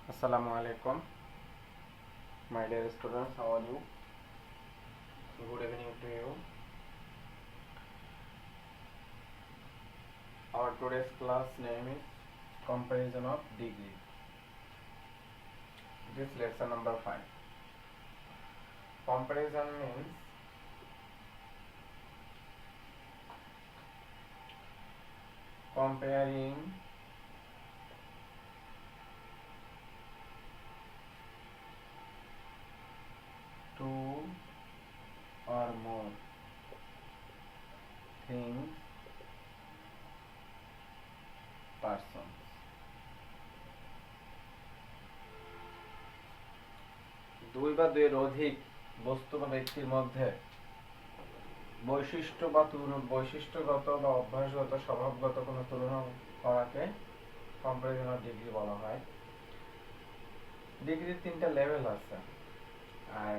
Assalamu alaikum, my dear students. How are you? Good evening to you. Our today's class name is Comparison of Degree. This lesson number 5. Comparison means comparing two or more things, persons. দুই বা দুইয়ের অধিক বস্তু বা ব্যক্তির মধ্যে বৈশিষ্ট্যগত বা অভ্যাসগত স্বভাবগত কোনো তুলনা করাকে কম্পারিজন অফ ডিগ্রি বলা হয়। ডিগ্রির 3টা লেভেল আছে, আর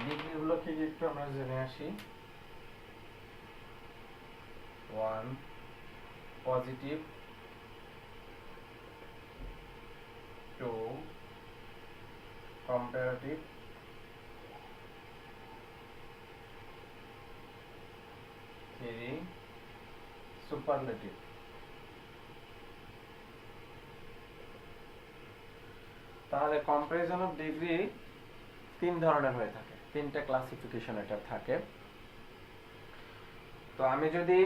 ডিগ্রিগুলো কি একটু আমরা জেনে আসি। 1 পজিটিভ, 2 comparative, 3 superlative। তাহলে কম্পারিজন অফ ডিগ্রি 3 ধরনের হয়ে থাকে, 3টা ক্লাসিফিকেশন এটা থাকে। তো আমি যদি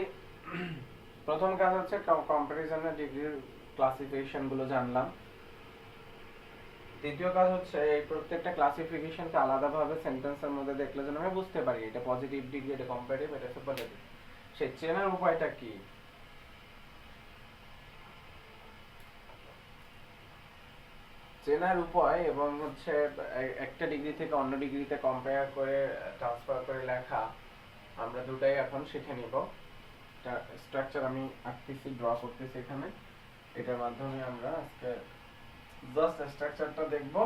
প্রথম কাজ হচ্ছে কম্পারিজন অফ ডিগ্রির ক্লাসিফিকেশন গুলো জানলাম। দ্বিতীয় কাজ হচ্ছে এই প্রত্যেকটা ক্লাসিফিকেশনকে আলাদাভাবে সেন্টেন্সের মধ্যে দেখলে যেন আমি বুঝতে পারি এটা পজিটিভ ডিগ্রি, এটা কম্পারেটিভ, এটা সুপারলেটিভ। সেই চেনার উপায়টা কি? চেনার উপায় এবং হচ্ছে একটা ডিগ্রি থেকে অন্য ডিগ্রিতে কম্পেয়ার করে ট্রান্সফার করে লেখা, আমরা দুটাই এখন শিখে নিব। স্ট্রাকচার আমি আঁকতেছি, ড্র করতেছি এখানে। এটার মাধ্যমে আমরা আজকে জাস্ট স্ট্রাকচারটা দেখব,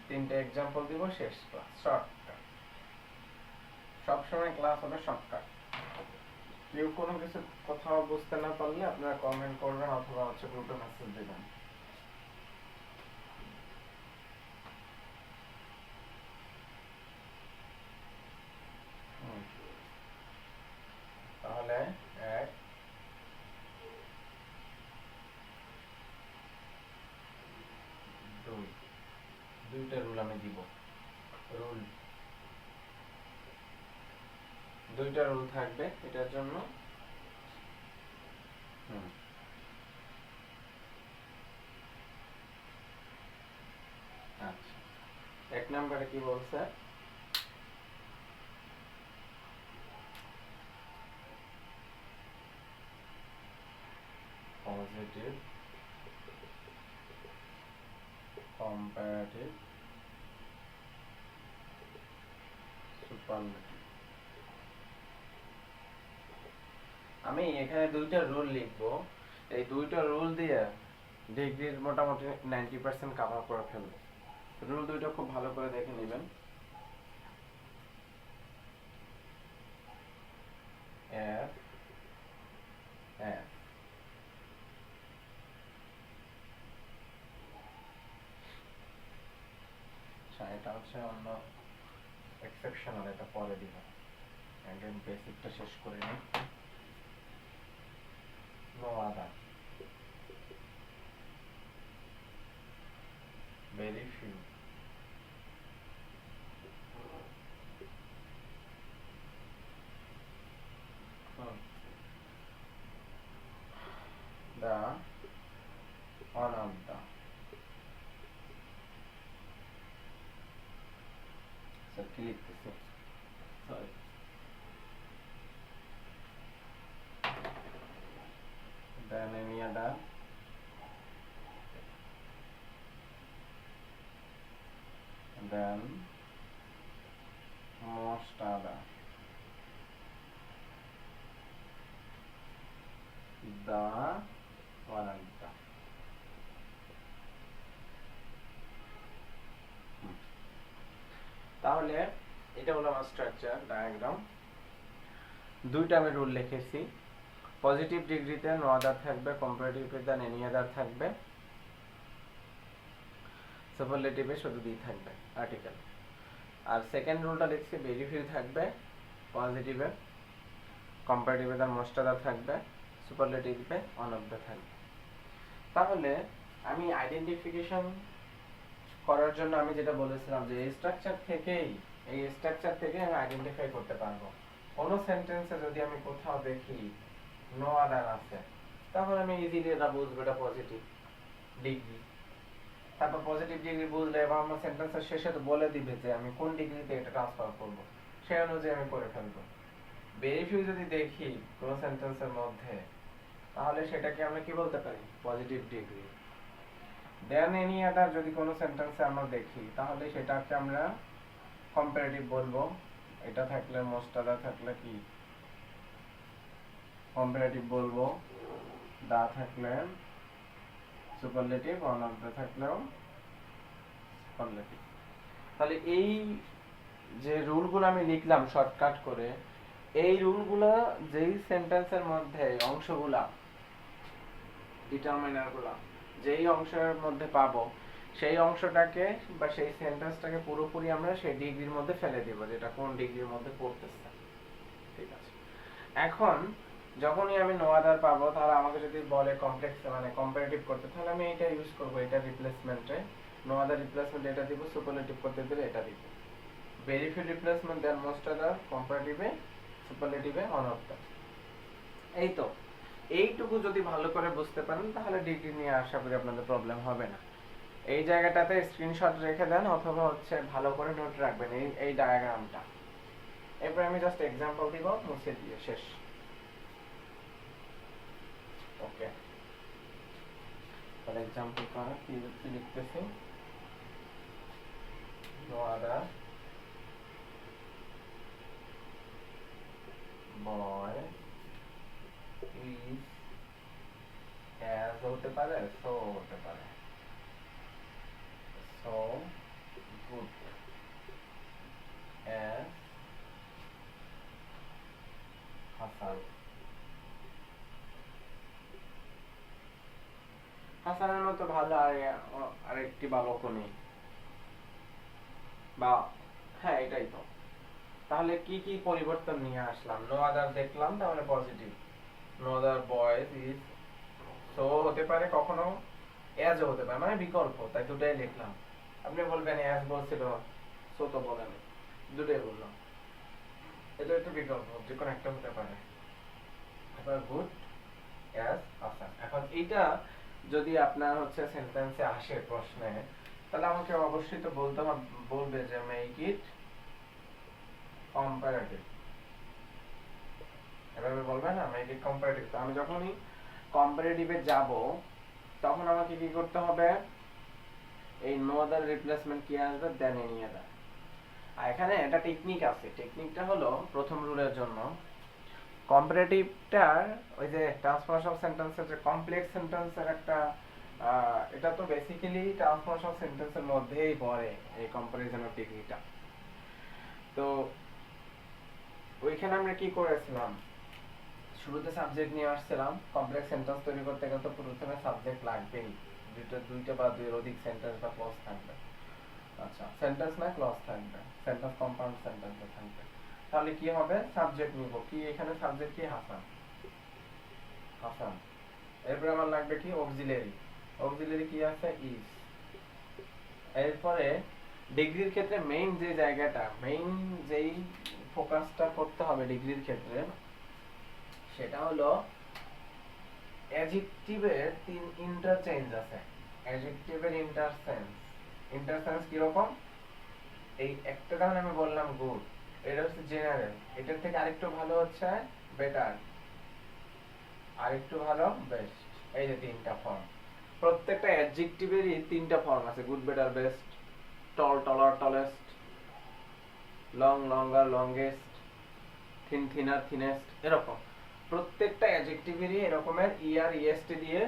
3টা एग्जांपल দিব, শেষ ক্লাস। শর্টকাট, সবসময় ক্লাস হবে শর্টকাট। কেউ কোনো কিছু কোথাও বুঝতে না পারলে আপনারা কমেন্ট করবেন অথবা হচ্ছে গ্রুপে মেসেজ দিবেন। তাহলে 1 2 দুইটা রুল আমি দিব। দুইটা রুল থাকবে এটার জন্য। আচ্ছা, 1 নম্বরে কি বলছে? Positive, comparative, superlative. আমি এখানে দুইটা রুল লিখবো। এই দুইটা রুল দিয়ে ডিগ্রির মোটামুটি 90% কভার করে ফেলবো। রুল দুইটা খুব ভালো করে দেখে নেবেন। এফ এফ এটা হচ্ছে অন্য এক্সেপশনাল, এটা পরে দিব। আগে বেসিকটা শেষ করে নিই। No other, very few, the, one of the, so কি লিখতেছি, sorry, then any other, then most other, the, one of the। তাহলে এটা হলো আমার স্ট্রাকচার ডায়াগ্রাম। দুইটা আমি রুল লিখেছি। পজিটিভ ডিগ্রিতে নো আদার থাকবে, কম্পারেটিভ দেন এনি আদার থাকবে। সুপারলেটিভে শুধু দি থাকবে আর্টিকেল। আর সেকেন্ড রুলটা লিখছি ভেরি থাকবে পজিটিভে, কম্পারেটিভে তার মোস্ট আদার থাকবে, সুপারলেটিভে অন অফ দ্য থাকবে। তাহলে আমি আইডেন্টিফিকেশন করার জন্য আমি যেটা বলেছিলাম যে এই স্ট্রাকচার থেকে আমি আইডেন্টিফাই করতে পারবো। কোনো সেন্টেন্সে যদি আমি কোথাও দেখি নো আদার আছে, তখন আমি ইজিলি এটা বুঝবো এটা পজিটিভ ডিগ্রি। তারপর পজিটিভ ডিগ্রি বুঝলে এবং আমার সেন্টেন্সের শেষে তো বলে দিবে যে আমি কোন ডিগ্রিতে এটা ট্রান্সফার করব, সেই অনুযায়ী আমি করে ফেলবো। ভেরি ফিউ যদি দেখি কোনো সেন্টেন্সের মধ্যে, তাহলে সেটাকে আমরা কি বলতে পারি? Positive degree. দেন এনি আদার যদি কোনো সেন্টেন্সে আমরা দেখি, তাহলে সেটাকে আমরা কম্পারেটিভ বলবো। এটা থাকলে মোস্ট আদার থাকলে কি কম্পারেটিভ বলবো, দা থাকলে সুপারলেটিভ, অন অফ দ্য থাকলেও সুপারলেটিভ। তাহলে এই যে রুলগুলো আমি লিখলাম শর্টকাট করে, এই রুলগুলো যেই সেন্টেন্সের মধ্যে অংশগুলা ডিটারমিনারগুলা যেই অংশের মধ্যে পাবো, সেই অংশটাকে বা সেই সেন্টেন্সটাকে পুরোপুরি আমরা সেই ডিগ্রির মধ্যে ফেলে দিব, যেটা কোন ডিগ্রির মধ্যে পড়তেছে। ঠিক আছে, এখন যখনই আমি নো আদার পাবো, তাহলে আমাকে যদি বলে কমপ্লেক্স মানে কম্পারেটিভ করতে, তাহলে আমি এটা ইউজ করব, এটা রিপ্লেসমেন্টে নো আদার রিপ্লেসমেন্ট এটা দিব, সুপারলেটিভ করতে দিলে এটা দিব। Very few replacement then most other, কম্পারেটিভে সুপারলেটিভে অন অফ দ্য। এই তো এইটুকু যদি ভালো করে বুঝতে পারেন, তাহলে ডিগ্রি নিয়ে আশা করি আপনাদের প্রবলেম হবে না। এই জায়গাটাতে স্ক্রিনশট রেখে দেন অথবা ভালো করে নোট রাখবেন এই ডায়াগ্রামটা। এরপর আমি জাস্ট এক্সাম্পল দিব মুছে দিয়ে শেষ। ওকে, তাহলে এক্সাম্পল করা কি লিখতেছি, no other boy is as হতে পারে, সো হতে পারে, সো গুড অ্যাজ হাসান। হাসানের মতো ভালো আরেকটি বালকও নেই, বা হ্যাঁ এটাই তো। তাহলে কি কি পরিবর্তন নিয়ে আসলাম? নো আদার দেখলাম, তাহলে positive. No other boys is, so হতে পারে, কখনো অ্যাজও হতে পারে, মানে বিকল্প, তাই দুটাই লিখলাম। আপনি বলবেন অ্যাজ বলছিল, সো তো বলেনি, দুটাই বললাম, এটা একটু বিকল্প, যে কোনো একটা হতে পারে। এবার গুড অ্যাজ হাসান। এখন এইটা যদি আপনার সেন্টেন্সে আসে প্রশ্নে, তাহলে আমাকে অবশ্যই তো বলবে যে মেক ইট কম্পারেটিভ। এভাবে বলবে না, মেক ইট কম্পারেটিভ। তো আমি যখনই কম্পারেটিভে যাব, তখন আমাকে কি করতে হবে? এই নো আদার রিপ্লেসমেন্ট কি আসবে? দেন এনি আদার। আর এখানে একটা টেকনিক আছে, টেকনিকটা হলো প্রথম রুলের জন্য কম্পারেটিভটার ওই যে ট্রান্সফরমেশন সেন্টেন্সের যে কমপ্লেক্স সেন্টেন্সের একটা এটা তো বেসিক্যালি ট্রান্সফরমেশন সেন্টেন্সের মধ্যেই পড়ে এই কম্পারিজনের টেকনিকটা। তো ওইখানে আমরা কি করেছিলাম, শুরুতে সাবজেক্ট নিয়ে আসছিলাম। কমপ্লেক্স সেন্টেন্স তৈরি করতে গেলে তো প্রথমে সাবজেক্ট লাগবেই, দুইটা বা দুইয়ের অধিক সেন্টেন্স বা ক্লজ থাকবে। আচ্ছা, সেন্টেন্স না ক্লজ থাকবে, সেন্টেন্স কম্পাউন্ড সেন্টেন্স থাকবে। তাহলে কি হবে? সাবজেক্ট নিব কি, এখানে সাবজেক্ট কি? হাসান, হাসান। এরপরে আমার লাগবে কি? অক্সিলারি, অক্সিলারি কি আছে? ইজ। এরপরে ডিগ্রির ক্ষেত্রে মেইন যে জায়গাটা, মেইন যেই ফোকাসটা করতে হবে ডিগ্রির ক্ষেত্রে, সেটা হলো অ্যাডজেক্টিভের তিন ইন্টারচেঞ্জ আছে। অ্যাডজেক্টিভের ইন্টারসেন্স কি রকম? এই একটা ধরনের আমি বললাম গুড, এটা হচ্ছে জেনারেল, এটার থেকে আরেকটু ভালো হচ্ছে বেটার, আরেকটু ভালো বেস্ট। এই যে তিনটা ফর্ম, প্রত্যেকটা অ্যাডজেক্টিভেরই তিনটা ফর্ম আছে, গুড, বেটার, বেস্ট, টল, টলার, টলেস্ট, লং, লঙ্গার, লংগেস্ট, থিন, থিনার, থিনেস্ট। এরকম প্রত্যেকটা অ্যাডজেক্টিভেরই এরকমের ইআর ইএসটি দিয়ে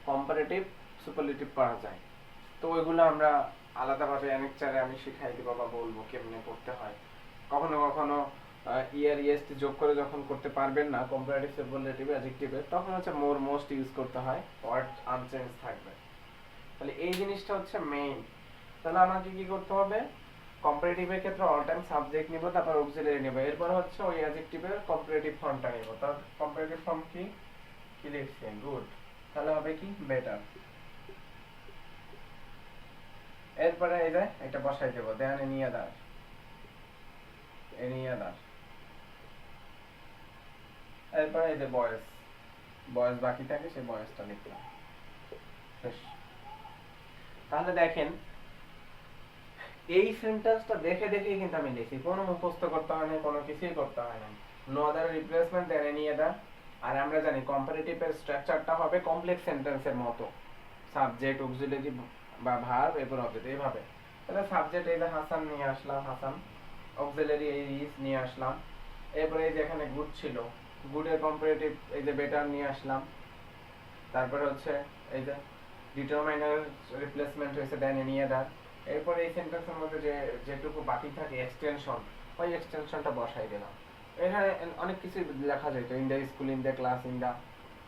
কম্পারেটিভ সুপারলেটিভ করা যায়। তো ওইগুলো আমরা আলাদাভাবে লেকচারে আমি শিখাই দিব বা বলবো কেমনে করতে হয়। কখনো কখনো ইআর ইএসটি যোগ করে যখন করতে পারবেন না কম্পারেটিভ সুপারলেটিভ অ্যাডজেক্টিভে, তখন মোর, মোস্ট ইউজ করতে হয়, ওয়ার্ড আনচেঞ্জ থাকবে। তাহলে এই জিনিসটা মেইন। তো তাহলে আমাকে কি করতে হবে, কম্পারেটিভের ক্ষেত্রে অল টাইম সাবজেক্ট নিব, তারপর অক্সিলারি নিব, এরপর হচ্ছে ওই অ্যাডজেক্টিভের কম্পারেটিভ ফর্মটা নিব। তার কম্পারেটিভ ফর্ম কি কি লিখছি, গুড, তাহলে হবে কি বেটার। এরপরে এই যে এটা বসাই দেব, দেন এনি আদার, এনি আদার। এরপরে এই যে বয়েস, বয়েস বাকি থাকে, সেই বয়েসটা লিখলাম, শেষ। তাহলে দেখেন এই সেন্টেন্সটা দেখে দেখেই কিন্তু আমি লিখি, কোনো মুখস্থ করতে হয় না, কোনো কিছুই করতে হয় না। No other replacement then any other. আর আমরা জানি কম্পারেটিভ এর স্ট্রাকচারটা হবে কমপ্লেক্স সেন্টেন্সের মতো, সাবজেক্ট অক্সিলারি বা ভার্ব এরপর অবজেক্ট এইভাবে। তাহলে সাবজেক্ট এই যে হাসান নিয়ে আসলাম, হাসান, অক্সিলারি এই ইজ নিয়ে আসলাম, এরপরে এই যে এখানে গুড ছিল, গুডের কম্পারেটিভ এই যে বেটার নিয়ে আসলাম, তারপরে হচ্ছে এই যে ডিটারমাইনার রিপ্লেসমেন্ট হয়েছে দেন এনি আদার। এরপরে এই সেন্টেন্সের মধ্যে যে যেটুকু বাকি থাকে এক্সটেনশন, ওই এক্সটেনশনটা বসাই দিলাম। এখানে অনেক কিছু লেখা যায়, in the school, in the class, in the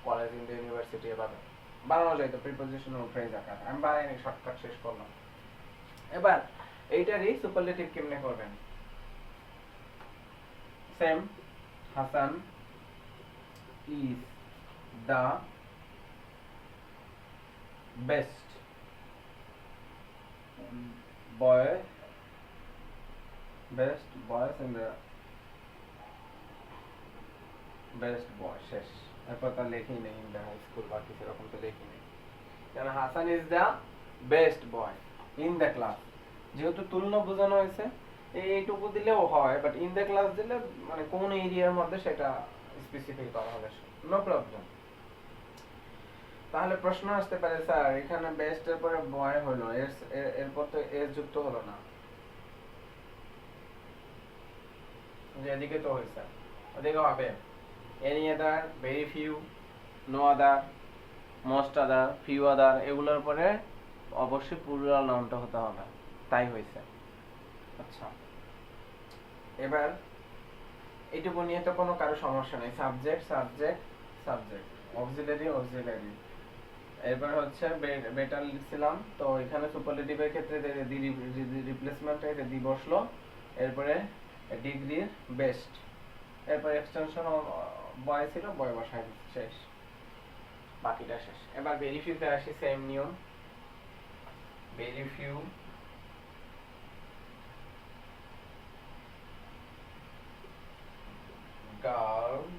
college, in the university, এভাবে বানানো যায় তো প্রিপোজিশনাল ফ্রেজ আকার। আমি বানাইনি, শর্টকাট শেষ করলাম। এবার এইটারই সুপারলেটিভ কেমনে করবেন, same, Hasan is the best boy, best boys in the best boy, শেষ। এরপর তো লেখি নেই ইন দ্য হাই স্কুল বা কিছু রকম তো লেখি নেই, কারণ Hasan is the best boy in the class, যেহেতু তুলনা বোঝানো হয়েছে এইটুকু দিলেও হয়, বাট ইন দ্য ক্লাস দিলে মানে কোন এরিয়ার মধ্যে সেটা স্পেসিফাই করা হবে, নো প্রবলেম। তাহলে প্রশ্ন আসতে পারে, স্যার এখানে বেস্ট এর পরে বয় হলো, এরপর তো এস যুক্ত হলো না, যে এদিকে তো হয়েছে, ওদিকে হবে any other, very few, no other, most other, few other, এগুলোর পরে অবশ্যই প্লুরাল নাউনটা হতে হবে, তাই হয়েছে। আচ্ছা, এবার এইটুকু নিয়ে তো কোনো কারো সমস্যা নেই, subject subject subject, auxiliary auxiliary. এরপর হচ্ছে বেটার লিখছিলাম, তো এখানে সুপারলেটিভের ক্ষেত্রে রিপ্লেসমেন্ট দি বসলো, এরপরে ডিগ্রির বেস্ট, এরপর এক্সটেনশন বয় ছিল, বয় বসাই শেষ, বাকিটা শেষ। এবার ভেরি ফিউতে আসি, সেম নিয়ম, very few girls,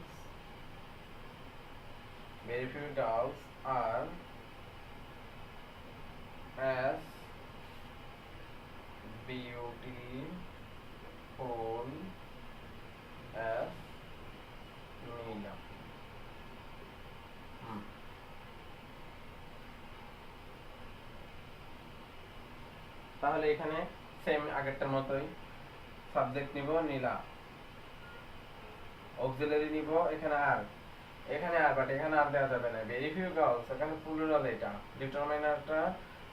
very few girls are as beautiful as Neela. তাহলে এখানে সেম আগেরটার মতোই, সাবজেক্ট নিব নীলা, অক্সিলারি নিব এখানে আর, বাট এখানে আর দেওয়া যাবে না, ভেরি ফিউ গার্লস, এখানে প্লুরাল, এটা ডিটারমাইনারটা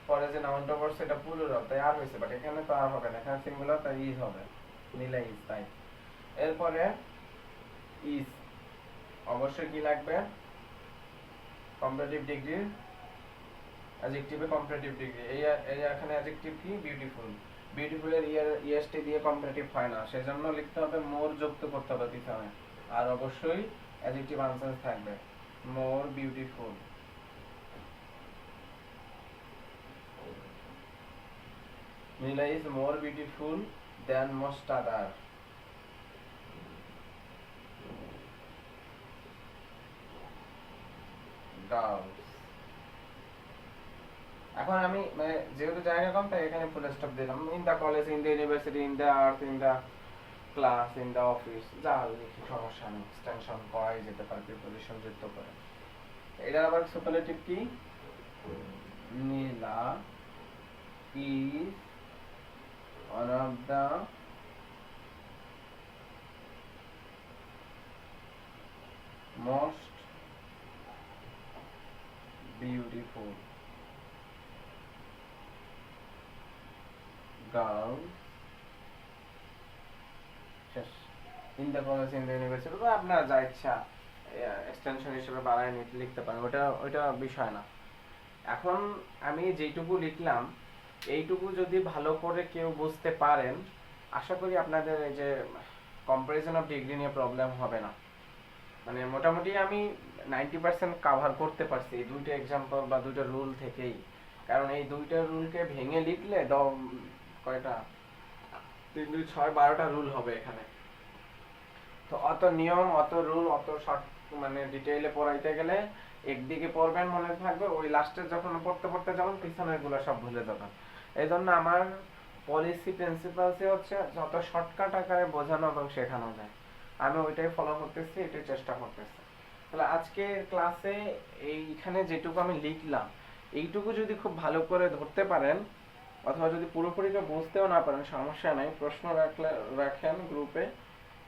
পরে যে নাউনটা পড়ছে এটা প্লুরাল, তাই আর হয়েছে, বাট এখানে তো আর হবে না, এখানে সিঙ্গুলার, তাই ইজ হবে, নীলা ইজ, তাই। এরপরে ইজ অবশ্যই কি লাগবে, কম্পারেটিভ ডিগ্রি, অ্যাডজেক্টিভে কম্পারেটিভ ডিগ্রি, এই এখানে অ্যাডজেক্টিভ কি বিউটিফুল, বিউটিফুল এর ইএসটি দিয়ে কম্পারেটিভ হয় না, সেজন্য লিখতে হবে মোর, যুক্ত করতে হবে পিছনে, আর অবশ্যই অ্যাডজেক্টিভ আনসার থাকবে, more beautiful. Neela is more beautiful than most other girls. এখন আমি মানে যেহেতু জায়গা কম, তাই এখানে ফুল স্টপ দিলাম, in the college, in the university, in the art, in the class, in the office, যা লিখি সমস্যা নেই, এক্সটেনশন করাই যেতে পারে প্রিপোজিশন যুক্ত করে। এটা আবার সুপারলেটিভ কি, নীলা is one of the most beautiful girls in the college, in the university, বা আপনার যা ইচ্ছা এক্সটেনশন হিসেবে বানায় নিতে লিখতে পারেন, ওটা বিষয় না। এখন আমি যেটুকু লিখলাম এইটুকু যদি ভালো করে কেউ বুঝতে পারেন, আশা করি আপনাদের এই যে কম্পারিজন অফ ডিগ্রি নিয়ে প্রবলেম হবে না। মানে মোটামুটি আমি 90% কাভার করতে পারছি এই দুইটা এক্সাম্পল বা দুইটা রুল থেকেই। কারণ এই দুইটা রুলকে ভেঙে লিখলে কয়টা 3 2 6 12টা রুল হবে এখানে। তো অত নিয়ম, অত রুল, অত শর্ট মানে ডিটেইলে পড়াইতে গেলে একদিকে পড়বেন মনে থাকবে, ওই লাস্টে যখন পড়তে পড়তে যাবেন পিছনের গুলো সব ভুলে যাবেন। এই জন্য আমার পলিসি প্রিন্সিপালসই হচ্ছে যত শর্টকাট আকারে বোঝানো এবং শেখানো যায় আমি ওইটাই ফলো করতেছি, এটাই চেষ্টা করতেছি। তাহলে আজকে ক্লাসে এইখানে যেটুকু আমি লিখলাম এইটুকু যদি খুব ভালো করে ধরতে পারেন, অথবা যদি পুরোপুরি বুঝতেও না পারেন সমস্যা নাই, প্রশ্ন রাখেন গ্রুপে,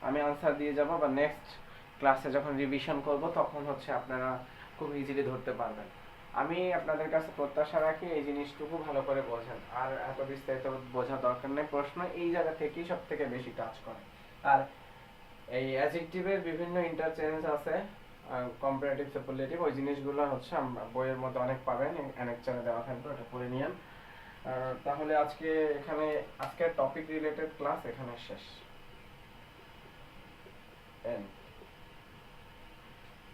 আমি আনসার দিয়ে যাব, বা নেক্সট ক্লাসে যখন রিভিশন করব তখন হচ্ছে আপনারা খুব ইজিলি ধরতে পারবেন। আমি আপনাদের কাছে প্রত্যাশা রাখি এই জিনিসটুকু ভালো করে বোঝেন, আর এত বিস্তারিত বোঝার দরকার নেই। প্রশ্ন এই জায়গা থেকেই সব থেকে বেশি টাচ করে। আর এই অ্যাডজেক্টিভের বিভিন্ন ইন্টারচেঞ্জ আছে, কম্পারেটিভ সুপারলেটিভ, ওই জিনিসগুলো হচ্ছে বইয়ের মধ্যে অনেক পাবেন, অ্যানেকচারে দেওয়া থাকবে, ওটা পড়ে নিয়েন। তাহলে আজকের টপিক রিলেটেড ক্লাস এখানে শেষ।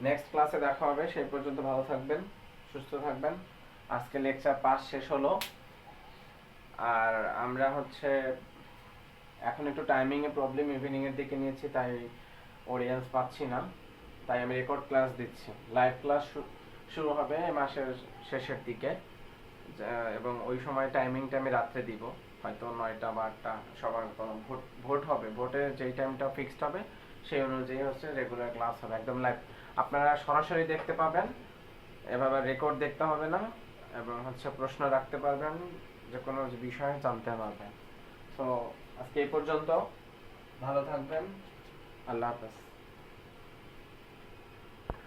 নেক্সট ক্লাসে দেখা হবে, সেই পর্যন্ত ভালো থাকবেন, সুস্থ থাকবেন। আজকে লেকচার 5 শেষ হলো। আর আমরা হচ্ছে এখন একটু টাইমিং এ প্রবলেম, ইভিনিং এর দিকে নিয়েছি, তাই অডিয়েন্স পাচ্ছি না, তাই আমি রেকর্ড ক্লাস দিচ্ছি। লাইভ ক্লাস শুরু হবে মাসের শেষের দিকে, এবং ওই সময় টাইমিংটা আমি রাত্রে দিব, হয়তো 9টা বা 8টা। সবার ভোট হবে, ভোটের যেই টাইমটা ফিক্সড হবে সেই অনুযায়ী হচ্ছে রেগুলার ক্লাস হবে, একদম লাইভ। আপনারা সরাসরি দেখতে পাবেন, এভাবে রেকর্ড দেখতে হবে না, এবং হচ্ছে প্রশ্ন রাখতে পারবেন, যে কোনো বিষয়ে জানতে পারবেন। তো আজকে এই পর্যন্ত, ভালো থাকবেন, আল্লাহ হাফেজ।